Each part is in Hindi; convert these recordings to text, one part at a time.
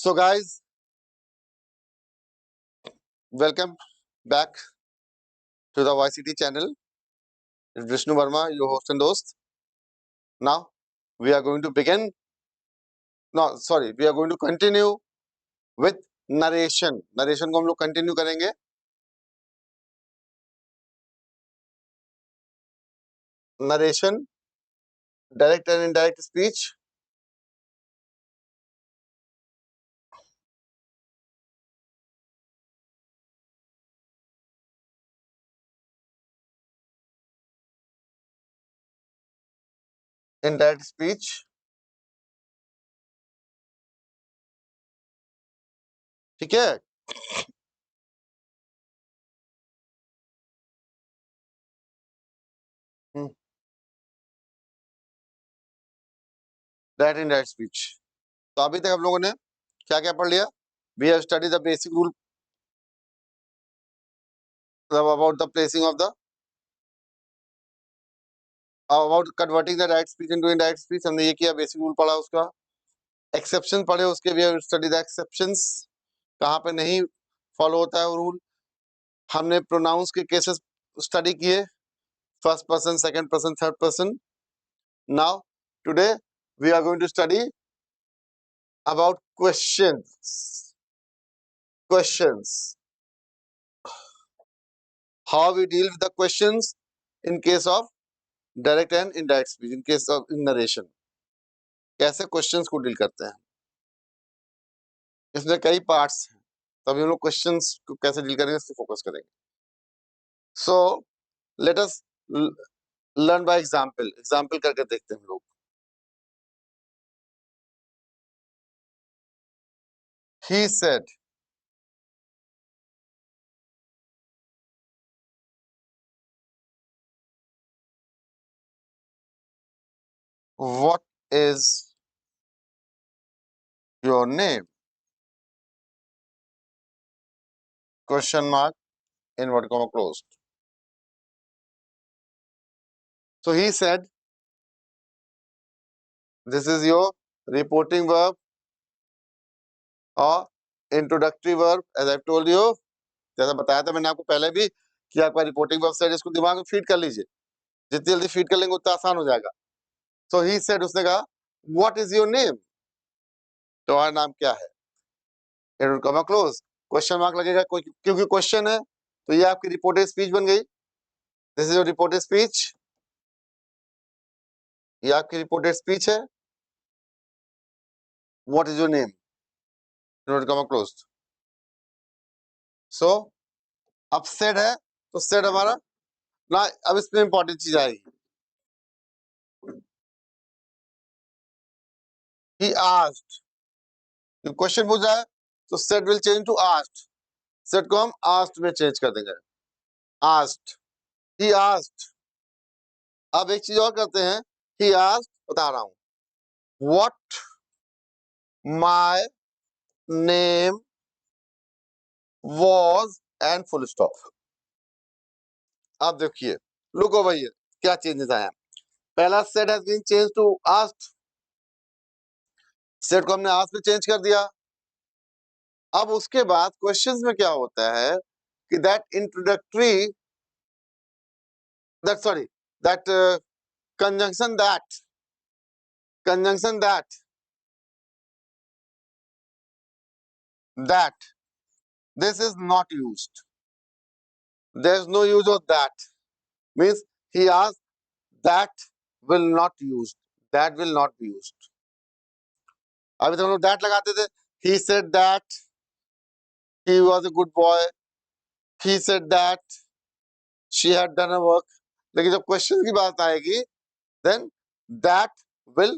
So, guys, welcome back to the YCT channel. It's Vishnu Verma, your host and host. Now, we are going to begin. No, sorry, we are going to continue with narration. Narration को हम लोग continue करेंगे. Narration, direct and indirect speech. Indirect speech. ठीक है? Direct and indirect speech. तो अभी तक हम लोगों ने क्या क्या पढ़ लिया? We have studied the basic rule about the placing of the about converting the direct speech into indirect speech. हमने ये किया, बेसिक रूल पढ़ा उसका. एक्सेप्शन पढ़े उसके, we have study the exceptions, कहाँ पे नहीं फॉलो होता है रूल. हमने प्रोनाउंस के केसेस स्टडी किए, first person, second person, third person. Now today we are going to study about questions how we deal with the questions in case of direct and indirect speech, in case of narration. कैसे क्वेश्चंस को डील करते हैं, इसमें कई पार्ट्स हैं, तभी हम लोग क्वेश्चंस को कैसे डील करेंगे इस पे फोकस करेंगे. So let us learn by example करके देखते हैं हम लोग. He said, what is your name? Question mark, inverted comma closed. So he said, this is your reporting verb or introductory verb, as I've told you. जैसा बताया था मैंने आपको पहले भी कि आपका रिपोर्टिंग वर्ब सेट, इसको दिमाग में फीड कर लीजिए. जितनी जल्दी फीड कर लेंगे उतना आसान हो जाएगा. So he said, उसने कहा, what is your name? तुम्हारा नाम क्या है? Inverted comma closed. Question mark लगेगा क्योंकि क्वेश्चन है, तो ये आपकी रिपोर्टेड स्पीच बन गई. This is your reported speech. ये आपकी रिपोर्टेड स्पीच है. What is your name? Inverted comma closed. So अब सेड है, तो सेड हमारा ना. अब इसमें इंपॉर्टेंट चीज आएगी. He asked. क्वेश्चन पूछा है तो said will change to asked. Said को हम आस्क्ड में चेंज कर देंगे. आस्क्ड. He asked. अब एक चीज और करते हैं. He asked, बता रहा हूं. What my name was and full stop. अब देखिए, लुको भैया क्या चेंजेस आया. पहला said has been change to asked. Said को हमने आस्क्ड में चेंज कर दिया. अब उसके बाद क्वेश्चंस में क्या होता है कि that introductory, that sorry, that conjunction that this is not used. There's no use of that. Means he asked, that will not used. That will not be used. अभी तो हम लोग that लगाते थे. He said that he was a good boy. He said that she had done her work. लेकिन जब क्वेश्चन की बात आएगी, then that will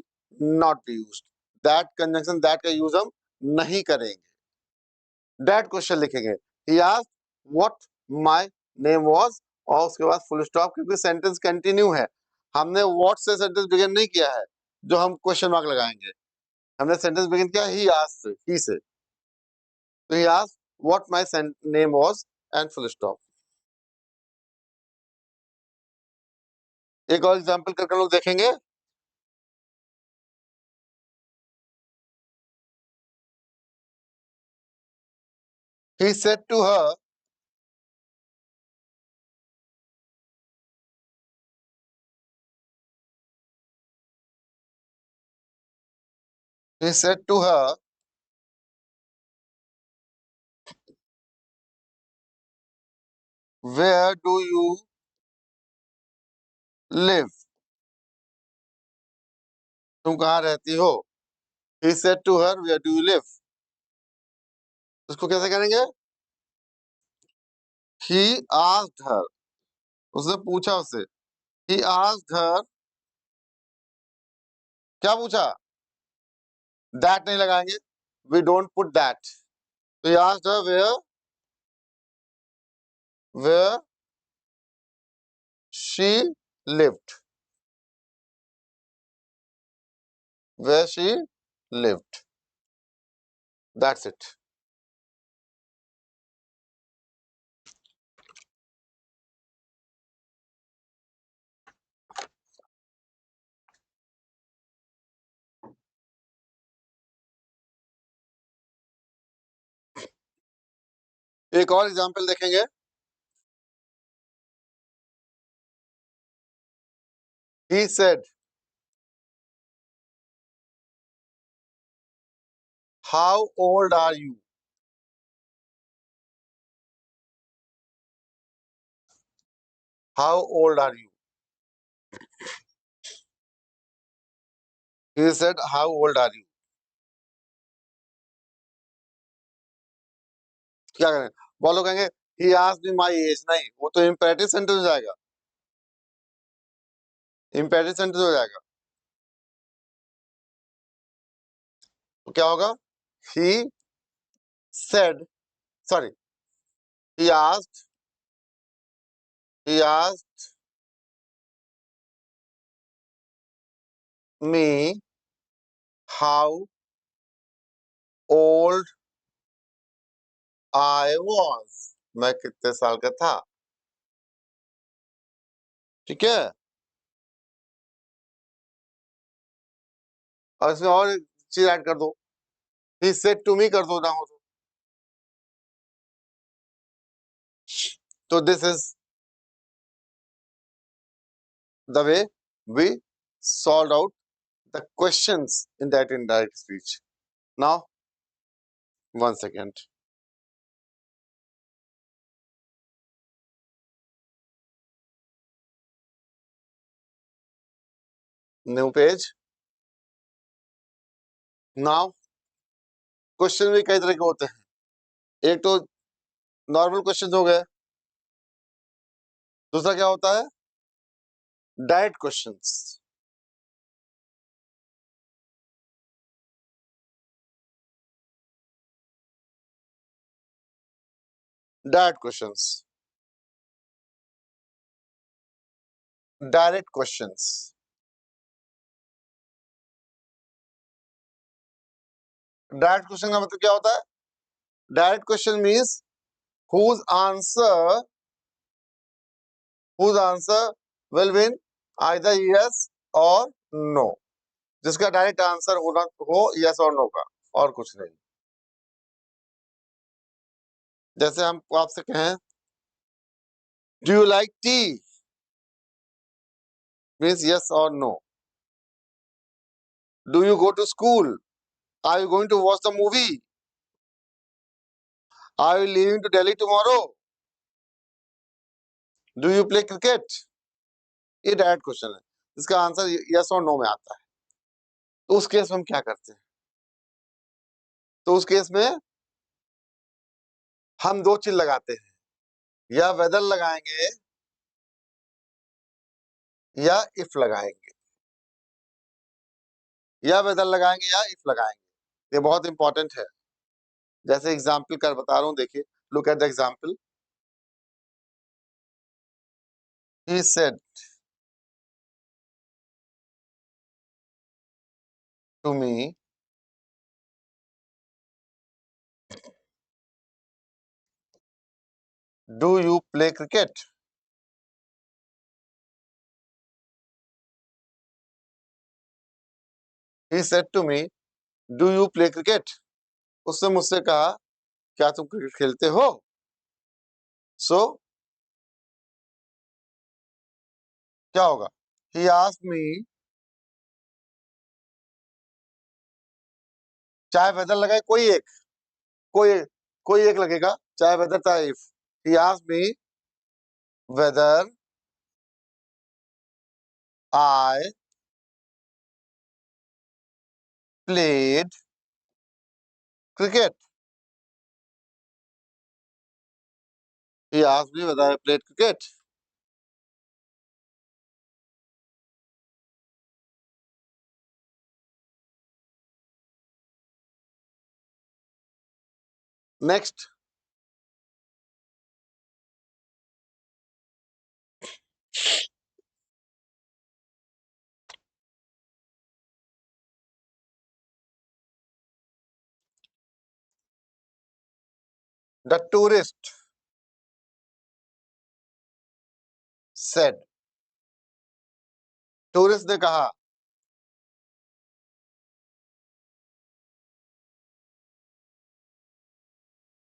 not be used. That conjunction, that का यूज हम नहीं करेंगे. That क्वेश्चन लिखेंगे. He asked what my name was, और उसके बाद फुल स्टॉप, क्योंकि सेंटेंस कंटिन्यू है. हमने what से सेंटेंस बिगिन नहीं किया है जो हम क्वेश्चन मार्क लगाएंगे. हमने सेंटेंस बिगिन किया he asked से, he से. तो he asked what my name was and full stop. एक और एग्जांपल करके लोग देखेंगे. he said to her, he said to her, where do you live? तुम कहाँ रहती हो? He said to her, where do you live? उसको कैसे करेंगे? He asked her. उसने पूछा उससे. He asked her. क्या पूछा? That नहीं लगाएंगे. We don't put that. So he asked her where she lived. Where she lived. That's it. एक और एग्जाम्पल देखेंगे. He said, how old are you? How old are you? He said, how old are you? क्या करें? बोलो कहेंगे he asked me my age. नहीं, वो तो imperative sentence हो जाएगा. Imperative sentence हो जाएगा. तो क्या होगा? He said, sorry, he asked me how old I was. मैं कितने साल का था. ठीक है. और इसमें और एक चीज ऐड कर दो. He said to me कर दो ना हो तो. So this is the way we solved out the questions in that indirect speech. Now, one second. New page. Now, question भी कई तरह के होते हैं. एक तो नॉर्मल क्वेश्चन हो गए. दूसरा क्या होता है? Direct questions. Direct questions. Direct questions. Direct question का मतलब क्या होता है? Direct question means whose answer will win either yes or no. जिसका डायरेक्ट आंसर होना हो यस और नो का, और कुछ नहीं. जैसे हम आपसे कहें do you like tea, means yes और no. Do you go to school, are you going to watch the movie, are you leaving to Delhi tomorrow, do you play cricket. ये डायरेक्ट क्वेश्चन है, इसका आंसर यस और नो में आता है. तो उस केस में हम क्या करते हैं? तो उस केस में हम दो चीज लगाते हैं, या वेदर लगाएंगे या इफ लगाएंगे. या वेदर लगाएंगे या इफ लगाएंगे. ये बहुत इंपॉर्टेंट है. जैसे एग्जाम्पल कर बता रहा हूं, देखिए. Look at the example. He said to me do you play cricket. He said to me do you play cricket. उसने मुझसे कहा क्या तुम क्रिकेट खेलते हो? सो क्या होगा? ही आस्क्ड मी, चाहे वेदर लगाए कोई कोई एक लगेगा, चाहे वेदर चाहे if. He asked me whether I played cricket. He asked me whether I played cricket. Next, the tourist said. Tourist ने कहा,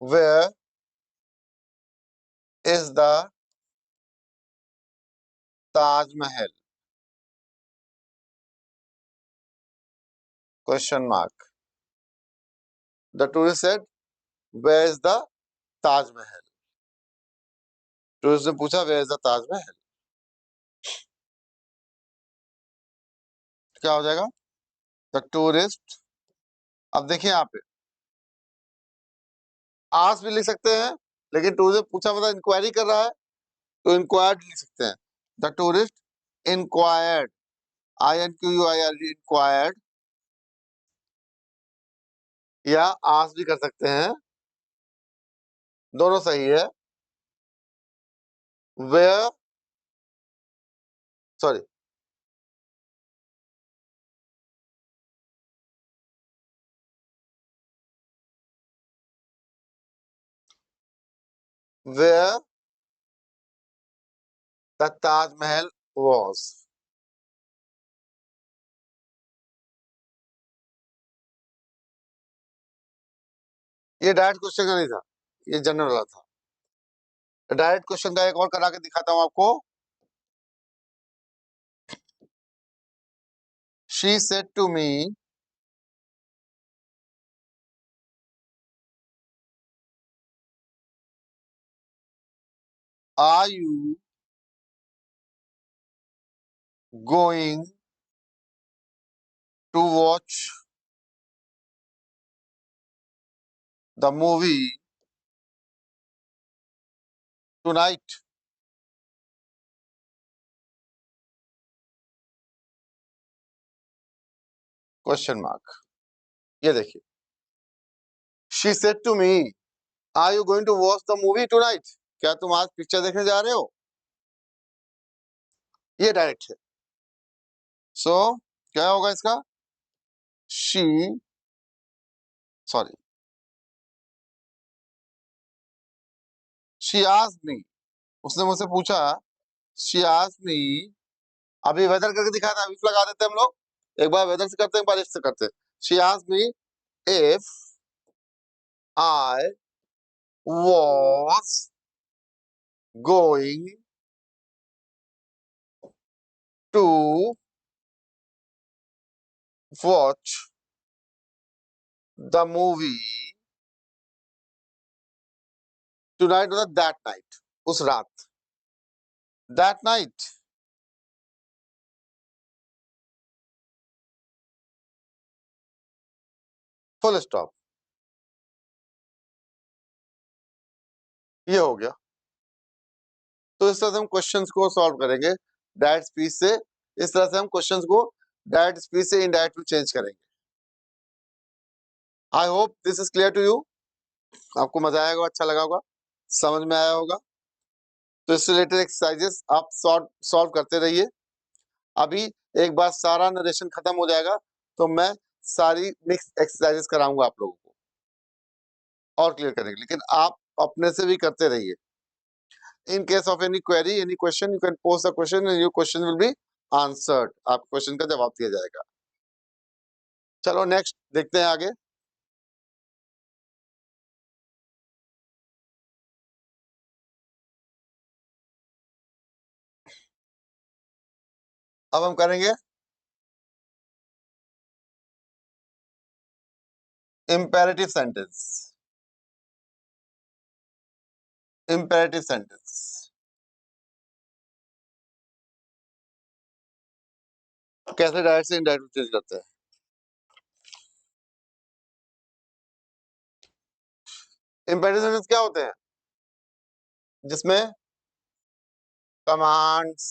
where is the Taj Mahal? Question mark. The tourist said, where is the Taj Mahal? Tourist ने पूछा, where is the Taj Mahal? क्या हो जाएगा? The tourist, अब देखिए यहाँ पे आस भी लिख सकते हैं, लेकिन टूरिस्ट ने पूछा मतलब इंक्वायरी कर रहा है, तो इंक्वायर्ड लिख सकते हैं। The tourist inquired, INQUIRD, inquired, या आस भी कर सकते हैं, दोनों सही है। Where, sorry, where the Taj Mahal was. ये डायरेक्ट क्वेश्चन का नहीं था, ये जनरल वाला था। डायरेक्ट क्वेश्चन का एक और करा के दिखाता हूं आपको। She said to me, are you going to watch the movie tonight? Question mark. ये देखिए, She said to me, are you going to watch the movie tonight? क्या तुम आज पिक्चर देखने जा रहे हो? ये डायरेक्ट है। सो क्या होगा इसका? She, sorry, she asked me, उसने मुझसे पूछा, she asked me, अभी वेदर करके दिखाया था, if लगा देते हैं हम लोग, एक बार वेदर से करते हैं, एक बार इससे करते हैं। She asked me if I was going to watch the movie tonight, मतलब that night, उस रात, that night, फुल स्टॉप। ये हो गया। तो इस तरह से हम क्वेश्चंस को सॉल्व करेंगे डायरेक्ट स्पीच से। इस तरह से हम क्वेश्चंस को डायरेक्ट स्पीच से इनडायरेक्ट में चेंज करेंगे। I hope this is clear to you. आपको मजा आएगा, अच्छा लगा होगा, समझ में आया होगा। तो इससे रिलेटेड एक्सरसाइजेस आप सॉल्व करते रहिए। अभी एक बार सारा नरेशन खत्म हो जाएगा तो मैं सारी मिक्स एक्सरसाइजेस कराऊंगा आप लोगों को और क्लियर करेंगे, लेकिन आप अपने से भी करते रहिए। इन case of any query, any question, you can post the question and your question will be answered. आप क्वेश्चन का जवाब दिया जाएगा। चलो नेक्स्ट देखते हैं आगे। अब हम करेंगे इम्पेरेटिव सेंटेंस। इम्पेरेटिव सेंटेंस कैसे डायरेक्ट से इनडायरेक्ट चेंज करते हैं? इम्पेरेटिव सेंटेंस क्या होते हैं? जिसमें कमांड्स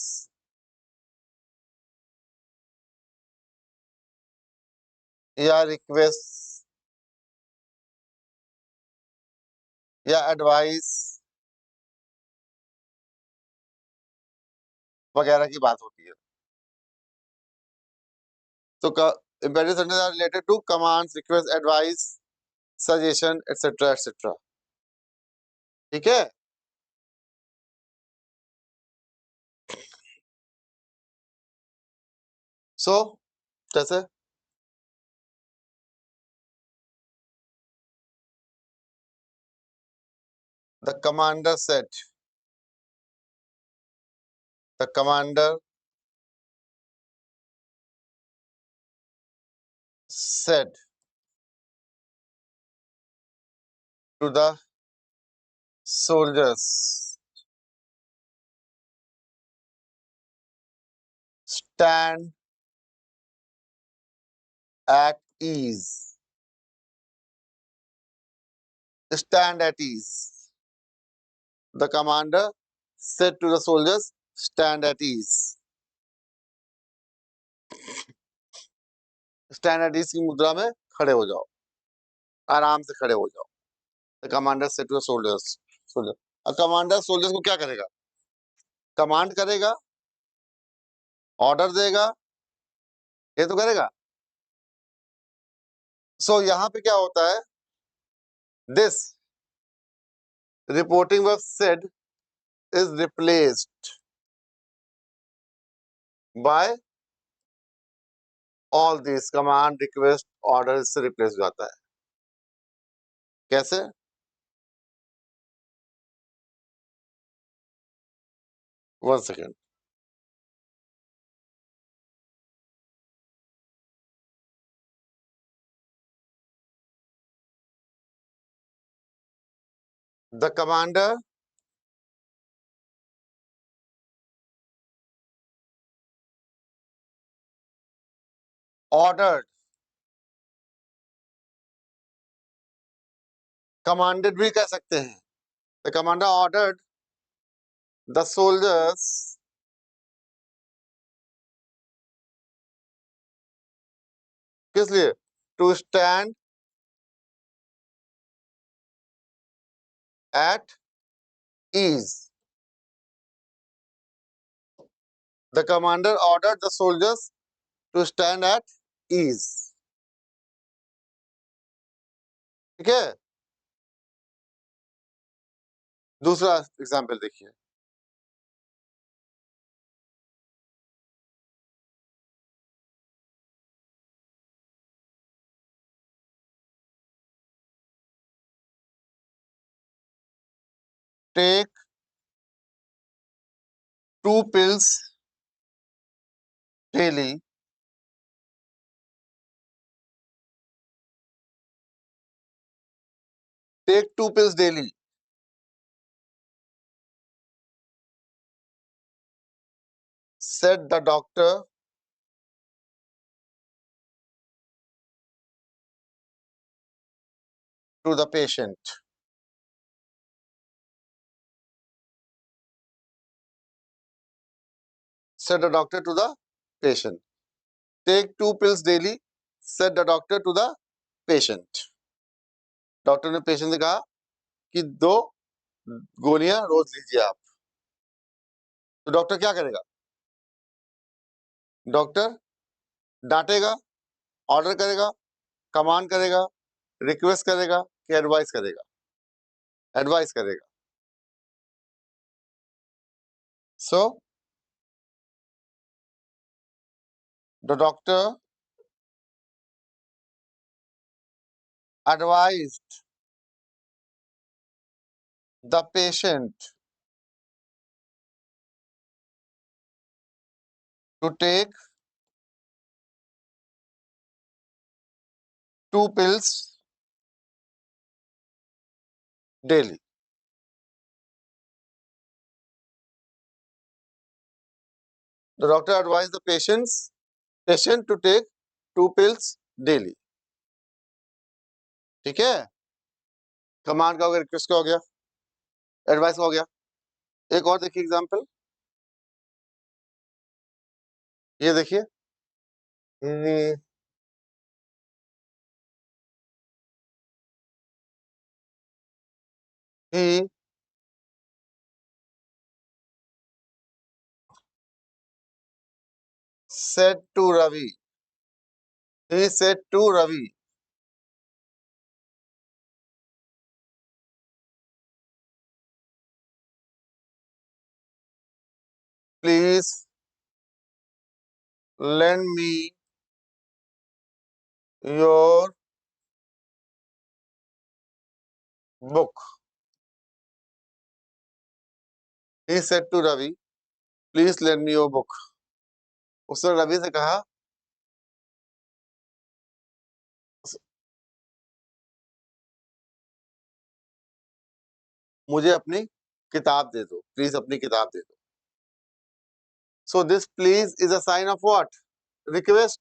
या रिक्वेस्ट या एडवाइस वगैरह की बात होती है। तो imperative sentence are related to commands, request, advice, suggestion etcetera etcetera. ठीक है। सो कैसे? The commander said, the commander said to the soldiers, stand at ease, stand at ease. The commander said to the soldiers, stand at ease. Stand at ease की मुद्रा में खड़े हो जाओ, आराम से खड़े हो जाओ। The commander said to the soldiers, soldier. अब कमांडर सोल्जर्स को क्या करेगा? कमांड करेगा, ऑर्डर देगा, ये तो करेगा। सो यहाँ पे क्या होता है? This reporting verb said is replaced by all these command, request, order इससे रिप्लेस हो जाता है। कैसे? One second. The commander ordered, commanded भी कह सकते हैं। The commander ordered the soldiers किस लिए? To stand at ease. The commander ordered the soldiers to stand at ease. ठीक है। दूसरा एग्जाम्पल देखिए। Take two pills daily take two pills daily said the doctor to the patient. Said the doctor to the patient. Take two pills daily, said the doctor to the patient. Doctor ने पेशेंट से कहा कि 2 गोलियां रोज लीजिए आप। तो डॉक्टर क्या करेगा? डॉक्टर डांटेगा, ऑर्डर करेगा, कमांड करेगा, रिक्वेस्ट करेगा कि एडवाइस करेगा? एडवाइस करेगा। So the doctor advised the patient to take 2 pills daily. The doctor advised the patient to take 2 pills daily. ठीक है, कमांड का हो गया, रिक्वेस्ट का हो गया, एडवाइस का हो गया। एक और देखिए एग्जांपल, ये देखिए, he said to Ravi, he said to Ravi, please lend me your book. He said to Ravi, please lend me your book. उसने रवि से कहा, मुझे अपनी किताब दे दो, प्लीज अपनी किताब दे दो। So this please is a sign of what? Request.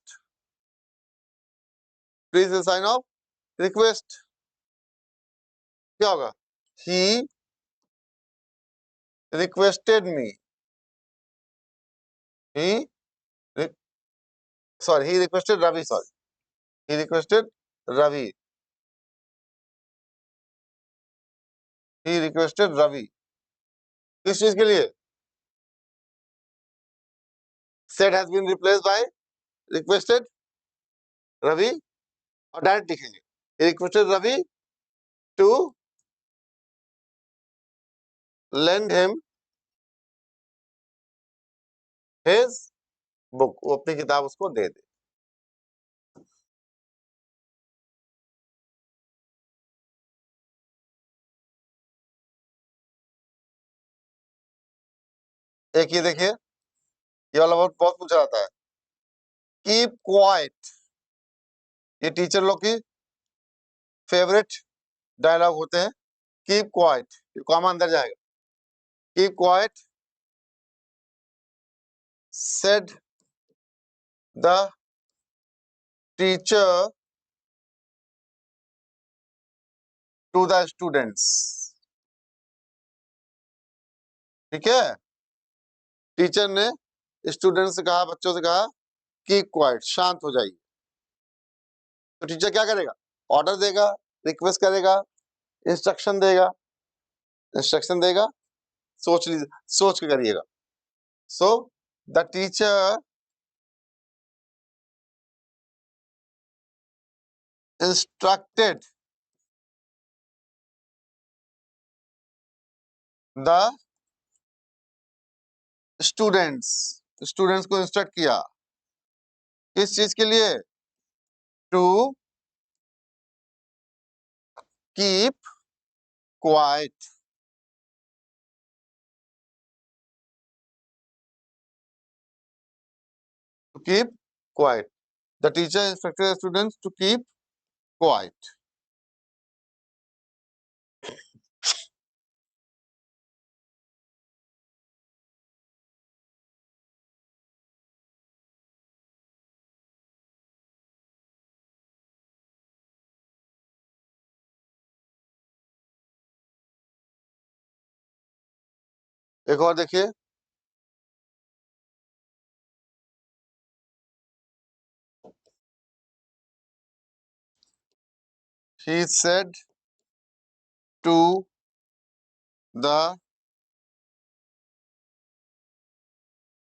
Please is a sign of request. क्या होगा? He requested me. He re- he requested Ravi. Sorry, he requested Ravi. He requested Ravi. किस चीज के लिए? Said has been replaced by requested Ravi और डायरेक्ट लिखेंगे। He requested Ravi to lend him his book. वो अपनी किताब उसको दे दे। एक ये देखिए, ये वाला बहुत पूछा जाता है, कीप क्वाइट। ये टीचर लोग की फेवरेट डायलॉग होते हैं। कीप क्वाइट, कॉमा अंदर जाएगा। Keep quiet said the teacher to the students. ठीक है, टीचर ने स्टूडेंट से कहा, बच्चों से कहा, कीप क्वाइट, शांत हो जाइए। तो टीचर क्या करेगा? ऑर्डर देगा, रिक्वेस्ट करेगा, इंस्ट्रक्शन देगा। इंस्ट्रक्शन देगा, सोच लीजिए, सोच के करिएगा। So the teacher instructed the students को इंस्ट्रक्ट किया, किस चीज के लिए? To keep quiet. To keep quiet, the teacher instructed students to keep quiet. एक और देखिए, he said to the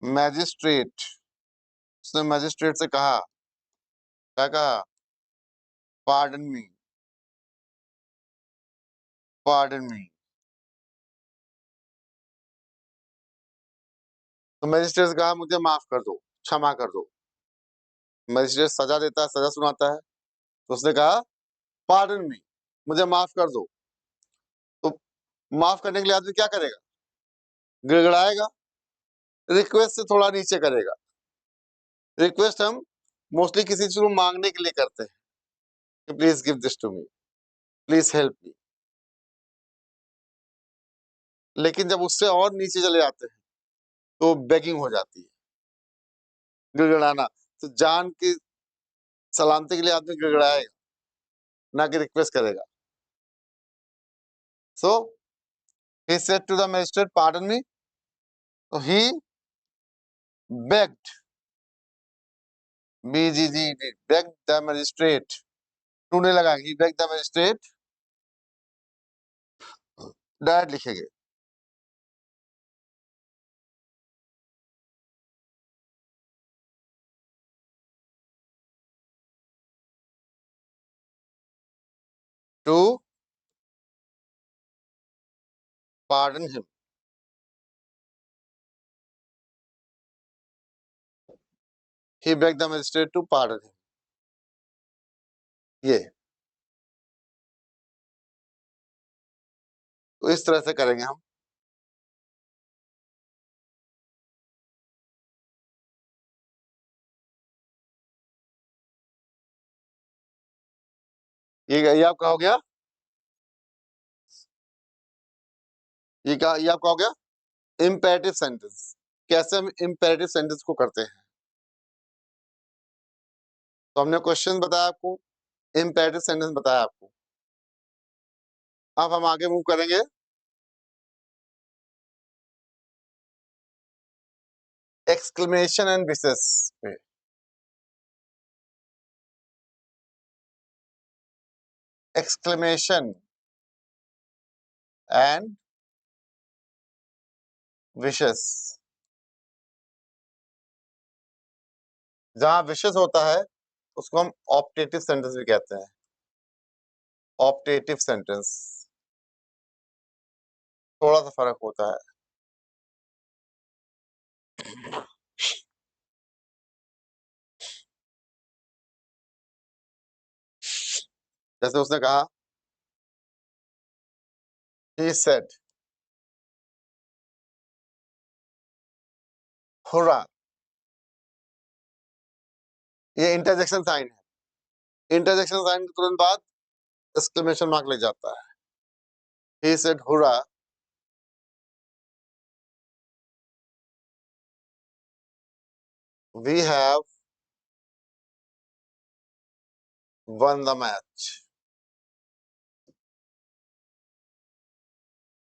magistrate. उसने मैजिस्ट्रेट से कहा, क्या कहा? Pardon me, pardon me. तो मैजिस्ट्रेट से कहा, मुझे माफ कर दो, क्षमा कर दो। मैजिस्ट्रेट सजा देता है, सजा सुनाता है। तो उसने कहा, पार्डन मी, मुझे माफ कर दो। तो माफ करने के लिए आदमी क्या करेगा? गिड़गिड़ाएगा, रिक्वेस्ट से थोड़ा नीचे करेगा। रिक्वेस्ट हम मोस्टली किसी चीज को मांगने के लिए करते हैं कि please give this to me, please help me. लेकिन जब उससे और नीचे चले जाते हैं तो बेगिंग हो जाती है, गिड़गिड़ाना। तो जान की सलामती के लिए आदमी गिड़गिड़ाएगा, ना कि रिक्वेस्ट करेगा। So he said to the magistrate, pardon me. तो he begged, BGG, begged the magistrate, टूने लगा, he begged the magistrate, direct लिखेंगे, to pardon him. He begged the magistrate to pardon him. ये तो इस तरह से करेंगे हम। ये आपका हो गया, ये आपका हो गया इम्पेरेटिव सेंटेंस। कैसे हम इम्पेरेटिव सेंटेंस को करते हैं? तो हमने क्वेश्चन बताया आपको, इम्पेरेटिव सेंटेंस बताया आपको। अब हम आगे मूव करेंगे एक्सक्लेमेशन एंड विशेष पे। एक्सक्लेमेशन एंड विशेष। जहां विशेष होता है उसको हम ऑप्टेटिव सेंटेंस भी कहते हैं। ऑप्टेटिव सेंटेंस, थोड़ा सा फर्क होता है। जैसे उसने कहा, he said, हुर्रा। ये इंटरजेक्शन साइन है, इंटरजेक्शन साइन के तुरंत बाद एक्सक्लेमेशन मार्क लग जाता है। he said hurrah, we have won the match,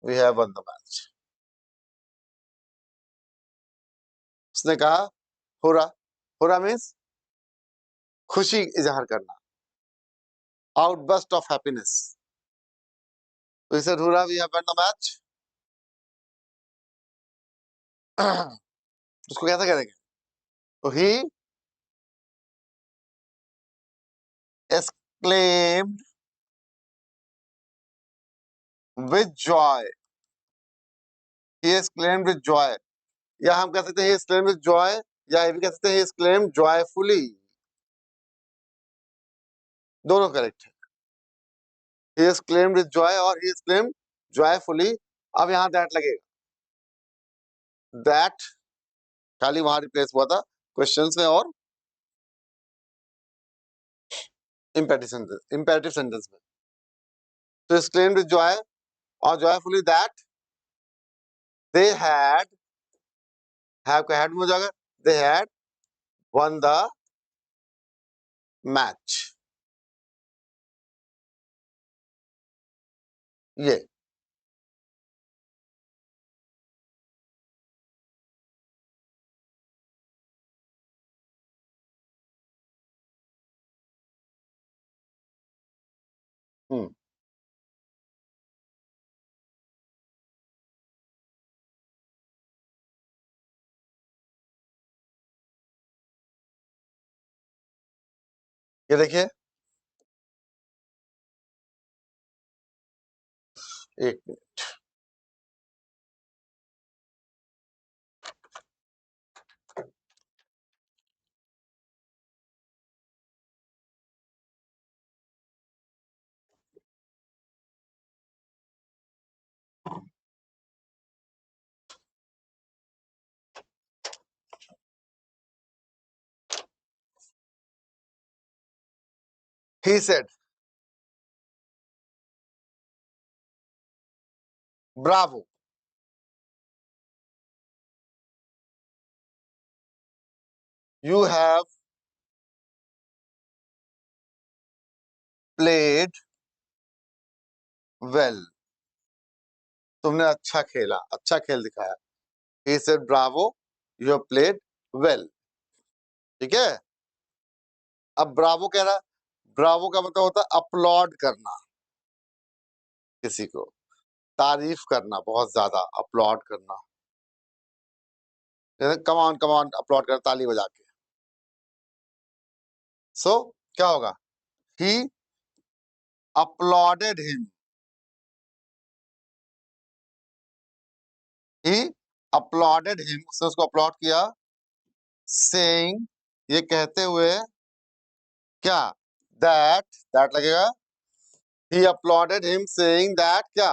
we have won the match। उसने कहा हुर्रा, हुर्रा मीन्स खुशी इजहार करना, आउटबर्स्ट ऑफ हैप्पीनेस। तो he said hurrah, we have won the match। उसको कैसे करेंगे? तो he exclaimed with joy, he exclaimed with joy। या हम कह सकते हैं he exclaimed with joy, या ये भी कह सकते हैं he exclaimed joyfully। दोनों करेक्ट है, he exclaimed with joy और he exclaimed joyfully। अब यहाँ दैट लगेगा, दैट खाली वहां रिप्लेस हुआ था क्वेश्चंस में और इंपेरेटिव सेंटेंस में। तो exclaimed with joy और joyfully that they had, have का had में हो जाएगा, they had won the match। ये हम्म, ये देखिए, एक minute. He said, bravo. You have played well. तुमने अच्छा खेला, अच्छा खेल दिखाया. He said, bravo. You have played well. ठीक है. अब ब्रावो कह रहा. ब्रावो का मतलब होता है अपलॉड करना किसी को, तारीफ करना, बहुत ज्यादा अपलॉड करना. कम ऑन अपलॉड कर, ताली बजा के. सो क्या होगा? ही अपलॉडेड हिम. ही अपलॉडेड हिम, उसने उसको अपलॉड किया. सेइंग, ये कहते हुए, क्या? दैट लगेगा. He applauded him saying that, क्या?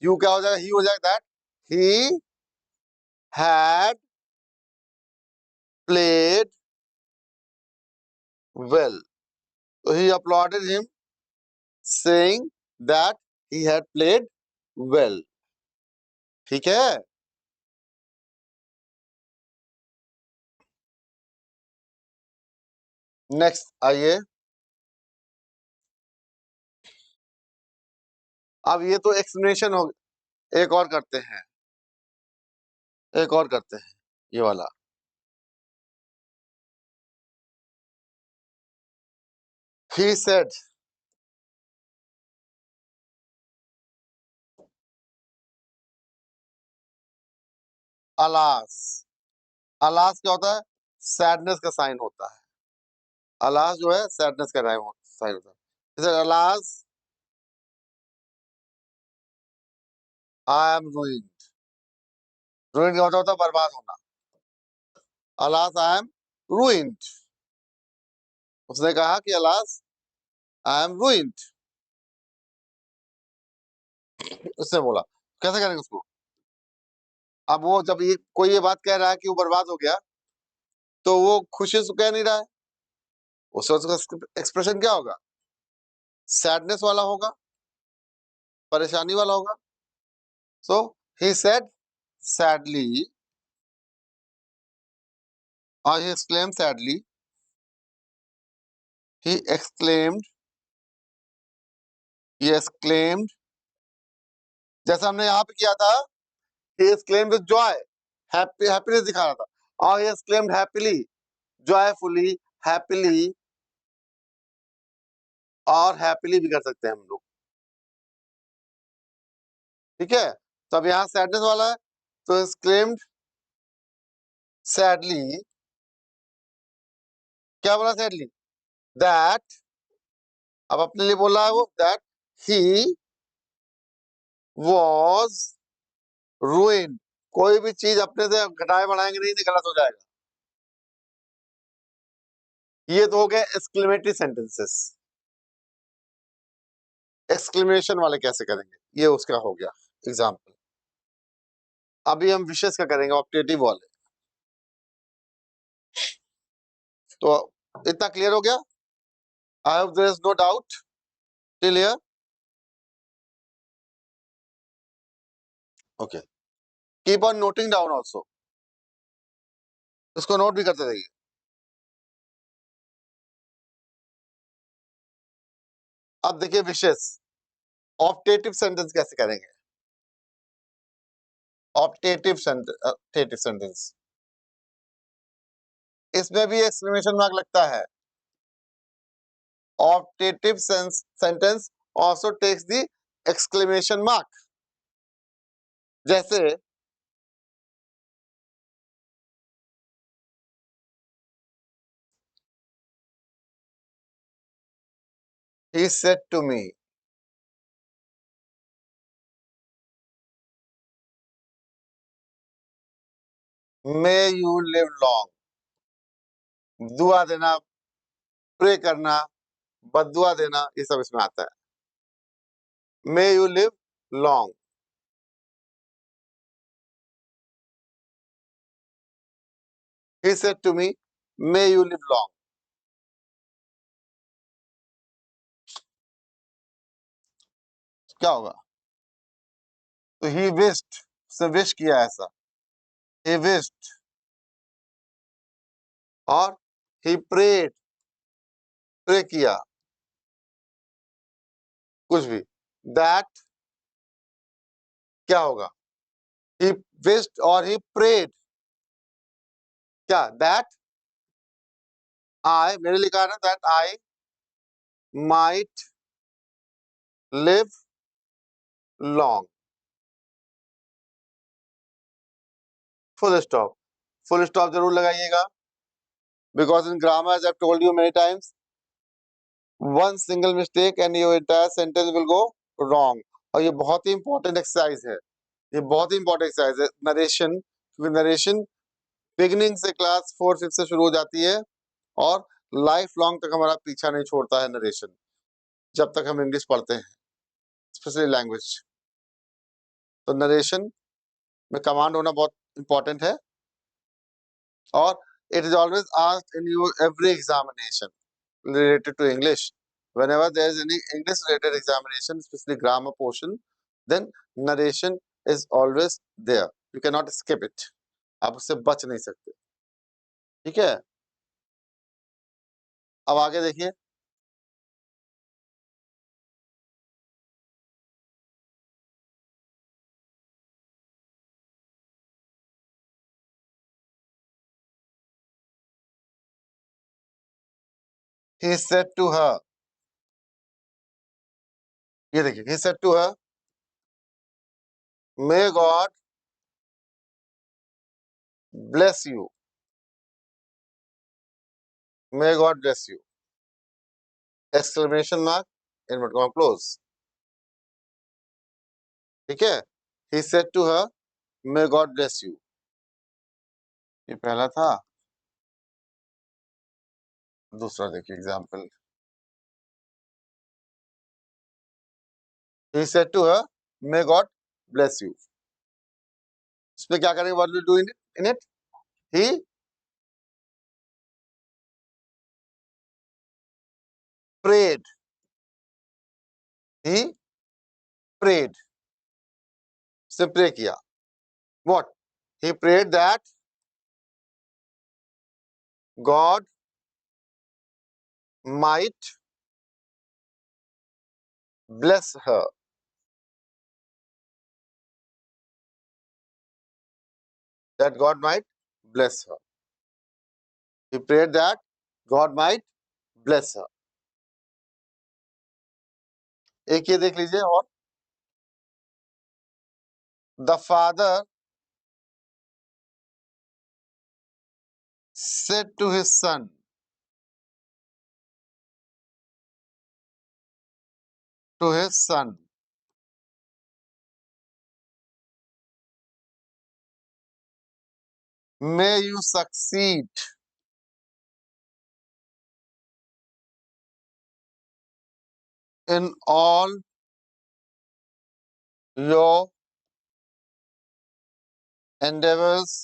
यू क्या हो जाएगा? ही हो जाएगा. That he had played well. तो he applauded him saying that he had played well. ठीक है. नेक्स्ट आइए. अब ये तो एक्सप्लेनेशन हो. एक और करते हैं, एक और करते हैं, ये वाला. He said, alas. अलास क्या होता है? सैडनेस का साइन होता है. अलास जो है सैडनेस का साइन होता है. जैसे alas I am ruined. Ruined क्या होता है? बर्बाद होना. Alas I am ruined. उसने कहा कि अलास आई एम रूइंड. उसने बोला. कैसे करेंगे उसको? अब वो जब ये कोई ये बात कह रहा है कि वो बर्बाद हो गया, तो वो खुशी से कह नहीं रहा है. उसका एक्सप्रेशन क्या होगा? सैडनेस वाला होगा, परेशानी वाला होगा. सो ही सेड सैडली, और he exclaimed sadly. He exclaimed, he exclaimed, जैसा हमने यहाँ पे किया था. He exclaimed with Joy, happiness दिखा रहा था. और he exclaimed happily, joyfully, happily, और हैप्पीली भी कर सकते हैं हम लोग. ठीक है. तो अब यहाँ सैडनेस वाला है, तो एक्सक्लेम्ड सैडली. क्या बोला? सैडली. दैट, अब अपने लिए बोला है वो. That he was ruined. कोई भी चीज अपने से घटाए बढ़ाएंगे नहीं तो गलत हो जाएगा. ये तो हो गए एक्सक्लेमेटरी सेंटेंसेस. एक्सक्लेमेशन वाले कैसे करेंगे, ये उसका हो गया एग्जाम्पल. अभी हम विशेष का करेंगे, ऑप्टेटिव वाले. तो इतना क्लियर हो गया? I hope there is no doubt till here. Okay. Keep on noting down also. इसको नोट भी करते रहिए. अब देखिए विशेष. ऑप्टेटिव सेंटेंस कैसे करेंगे? ऑप्टेटिव सेंटेंस, इसमें भी एक्सक्लेमेशन मार्क लगता है. Optative sentence also takes the exclamation mark. जैसे he said to me. May you live long. दुआ देना, प्रे करना, बद्दुआ देना, ये सब इसमें आता है. May you live long. He said to me, may you live long. क्या होगा? तो ही विश्ड, उसने विश किया ऐसा, ही विश्ड, और ही प्रेड, प्रे किया, कुछ भी, दैट क्या होगा? ही विश्ड और ही प्रेड, क्या? दैट आई, मेरे लिखा है ना, that I might live long, full stop, full stop जरूर लगाइएगा, because in grammar as I told you many times, one single mistake and your entire sentence will go wrong. और ये बहुत ही इंपॉर्टेंट एक्सरसाइज है, ये बहुत ही इंपॉर्टेंट एक्सरसाइज है नरेशन, क्योंकि नरेशन बिगिनिंग से क्लास 4 5 से शुरू हो जाती है और लाइफ लॉन्ग तक हमारा पीछा नहीं छोड़ता है नरेशन, जब तक हम इंग्लिश पढ़ते हैं, स्पेशली लैंग्वेज। तो नरेशन में कमांड होना बहुत इंपॉर्टेंट है, और it is always asked in your every examination related to English. Whenever there is any English related examination, especially grammar portion, then narration is always there. You cannot skip it. आप उससे बच नहीं सकते, ठीक है? अब आगे देखिए, he said to her, ये देखिए, he said to her, may God bless you, may God bless you, exclamation mark, inverted comma close, ठीक है? he said to her, may God bless you, ये पहला था। दूसरा देखिए example, he said to her, may God bless you, इसमें क्या करेंगे? what will do in it? He prayed, he prayed, से प्रे किया, what? He prayed that God might bless her, that God might bless her, he prayed that God might bless her। एक ये देख लीजिए, और the father said to his son, to his son, may you succeed in all your endeavors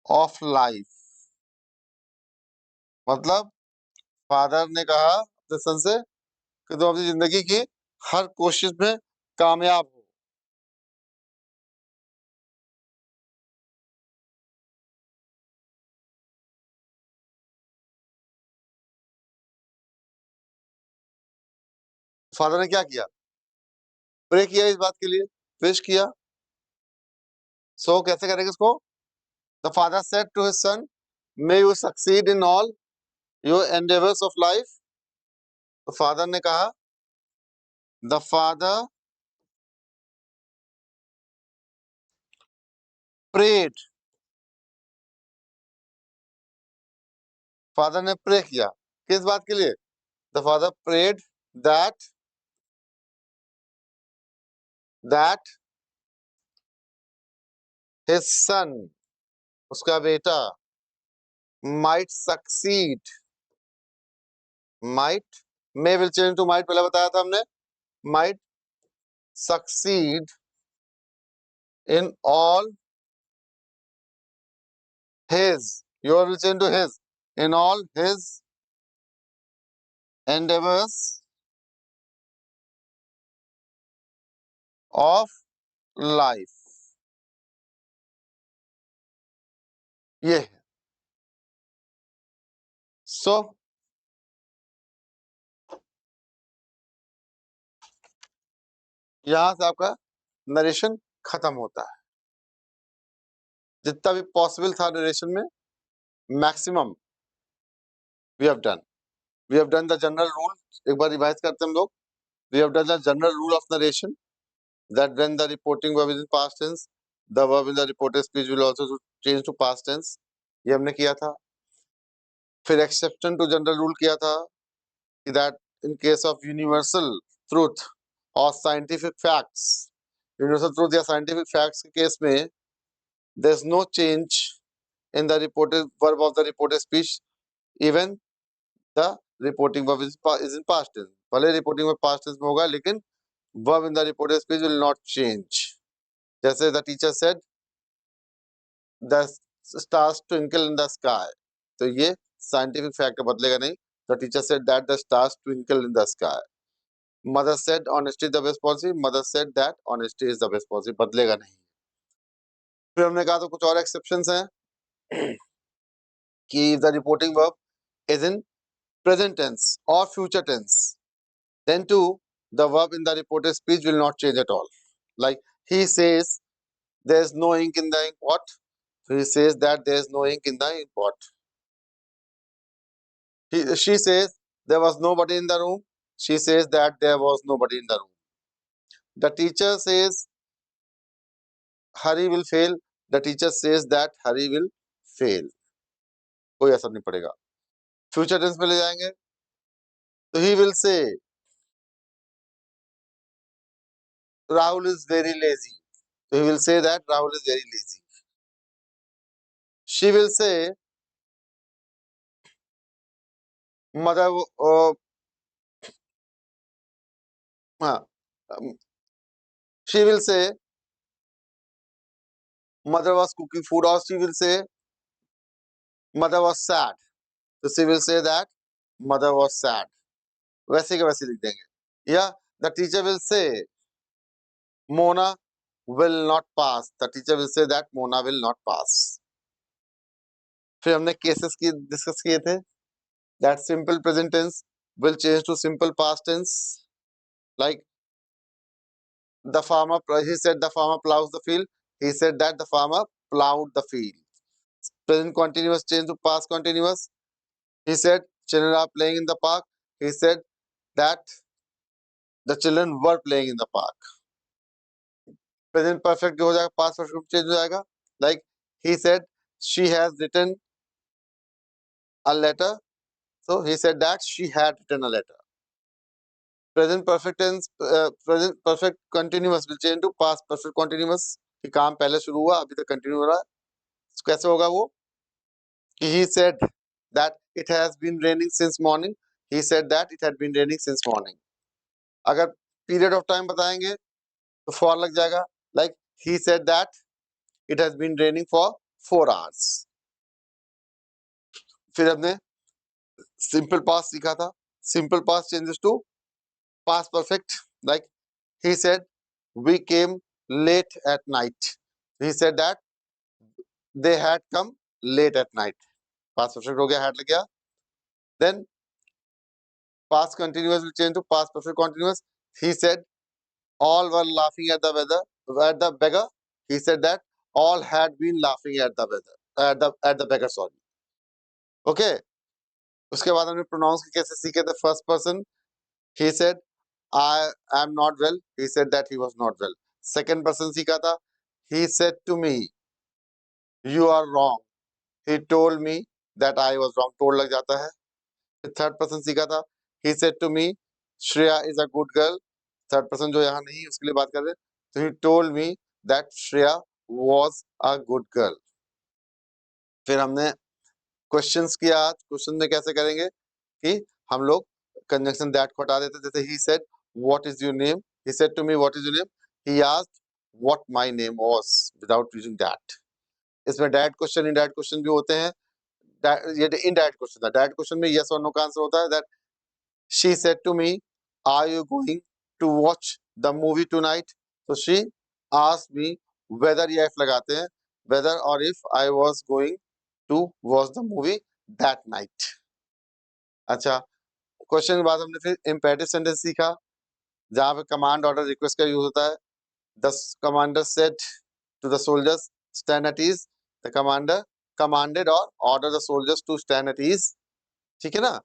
of life। मतलब फादर ने कहा अपने सन से कि तुम अपनी जिंदगी की हर कोशिश में कामयाब हो। फादर ने क्या किया? प्रे किया इस बात के लिए, विश किया। सो कैसे करेंगे इसको? The father said to his son, may you succeed in all your endeavours of life. तो फादर ने कहा, द फादर प्रेड, फादर ने प्रे किया किस बात के लिए? The father prayed that that his son, उसका बेटा, might succeed, might, may will change to might, पहले बताया था हमने, might succeed in all his, your will change to his, in all his endeavors of life, ये है. सो यहां से आपका नरेशन खत्म होता है. जितना भी पॉसिबल था नरेशन में, maximum we have done. We have done the general rule. एक बार रिवाइज करते हैं हम लोग. We have done the general rule of narration, that when the reporting verb is in past tense, the verb in the reported speech will also change to past tense. ये हमने किया था. फिर एक्सेप्शन टू जनरल रूल किया था कि that in case of universal truth or scientific facts, universal truth या scientific facts के केस में there is no change in the reported verb of the reported speech, even the reporting verb is in past tense. भले reporting verb past tense में होगा, लेकिन verb in the reported speech will not change. जैसे the teacher said the stars twinkle in the sky, तो ये साइंटिफिक फैक्ट बदलेगा नहीं. The teacher said that the stars twinkle in the sky. Mother said honesty is the best policy. Mother said that honesty is the best policy. बदलेगा नहीं. फिर हमने कहा तो कुछ और एक्सेप्शंस हैं कि the reporting verb is in present tense और future tense, then too the verb in the reported speech will not change at all. Like he says there is no ink in the ink pot, so he says that there is no ink in the ink pot. She says there was nobody in the room. She says that there was nobody in the room. The teacher says Hari will fail. The teacher says that Hari will fail. कोई असर नहीं पड़ेगा. फ्यूचर टेंस में ले जाएंगे तो he will say Rahul is very lazy. So he will say that Rahul is very lazy. She will say mother हाँ, she will say mother was cooking food, or she will say mother was sad. So she will say that mother was sad. वैसे के वैसे लिख देंगे. या the teacher will say Mona will not pass. The teacher will say that Mona will not pass. फिर हमने केसेस की डिस्कस किए थे. That simple present tense will change to simple past tense. Like the farmer, he said the farmer plows the field. He said that the farmer plowed the field. Present continuous change to past continuous. He said children are playing in the park. He said that the children were playing in the park. Present perfect हो जाएगा, past perfect change हो जाएगा. Like he said she has written a letter. So he said that she had written a letter. Present perfect tense, present perfect continuous will change to past perfect continuous. कि काम पहले शुरू हुआ, अभी तक कंटिन्यू हो रहा है. कैसे होगा वो? कि he said that it has been raining since morning. He said that it had been raining since morning. अगर period of time बताएंगे तो for लग जाएगा. Like he said that it has been raining for 4 hours. फिर हमने simple past सीखा था. Simple past changes to past perfect. Like he said we came late at night. He said that they had come late at night. Past perfect हो गया, had लग गया. Then past continuous will change to past perfect continuous. He said all were laughing at the weather, at the beggar. He said that all had been laughing at the weather, at the beggar. Sorry. Okay. उसके बाद हमने pronouns के कैसे सीखे थे. First person. He said I am not well. He said that he was not well. Second person सीखा था. He said to me you are wrong. He told me that I was wrong. told लग जाता है. थर्ड पर्सन सीखा था. He said to me Shreya is a good girl. Third person जो यहाँ नहीं उसके लिए बात कर रहे. So he told me that Shreya was a good girl. फिर हमने क्वेश्चंस किया. क्वेश्चन में कैसे करेंगे कि हम लोग कंजंक्शन दैट को हटा देते. जैसे he said what is your name. He said to me what is your name. He asked what my name was without using that. इसमें डायरेक्ट क्वेश्चन इनडायरेक्ट क्वेश्चन भी होते हैं. ये इनडायरेक्ट क्वेश्चन था. डायरेक्ट क्वेश्चन में यस और नो का आंसर होता है. That She said to me, are you going to watch the movie tonight? So she asked me whether, या if लगाते हैं, whether or if I was going to watch the movie that night. अच्छा, क्वेश्चन के बाद हमने फिर इम्पेरेटिव सेंटेंस सीखा, जहां पे कमांड ऑर्डर रिक्वेस्ट का यूज होता है. The commander said to the soldiers stand at ease. The commander commanded or ordered the soldiers to stand at ease. ठीक है ना?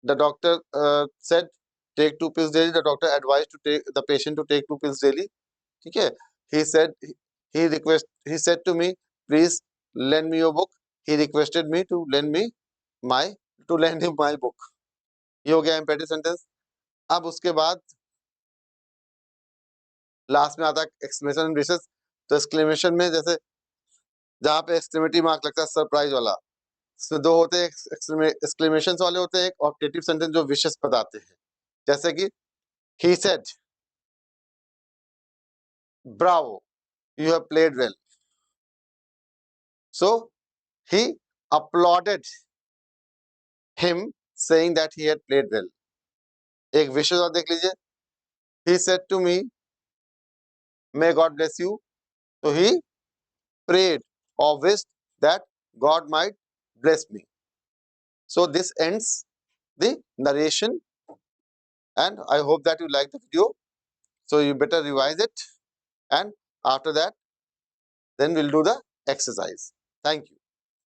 The doctor said take 2 pills daily. The doctor advised to take the patient to take 2 pills daily. ठीक है? He said he said to me, please lend me your book. He requested me to my lend him my book. ये हो गया इम्पेरेटिव सेंटेंस. अब उसके बाद लास्ट में आता है एक्सक्लेमेशन एंड विशेस. तो एक्सक्लेमेशन में जैसे जहां पे एक्सक्लेमेटरी मार्क लगता है सरप्राइज वाला, इसमें दो होते हैं, एक्सक्लेमेशन वाले होते हैं, एक ऑब्जेक्टिव सेंटेंस जो विशेस बताते हैं. जैसे कि he said bravo, you have played well. So he applauded him saying that he had played well. एक विशेष और देख लीजिए. He said to me, may God bless you. So he prayed or wished that God might bless me. So this ends the narration, and I hope that you like the video. So you better revise it, and after that then we'll do the exercise. Thank you.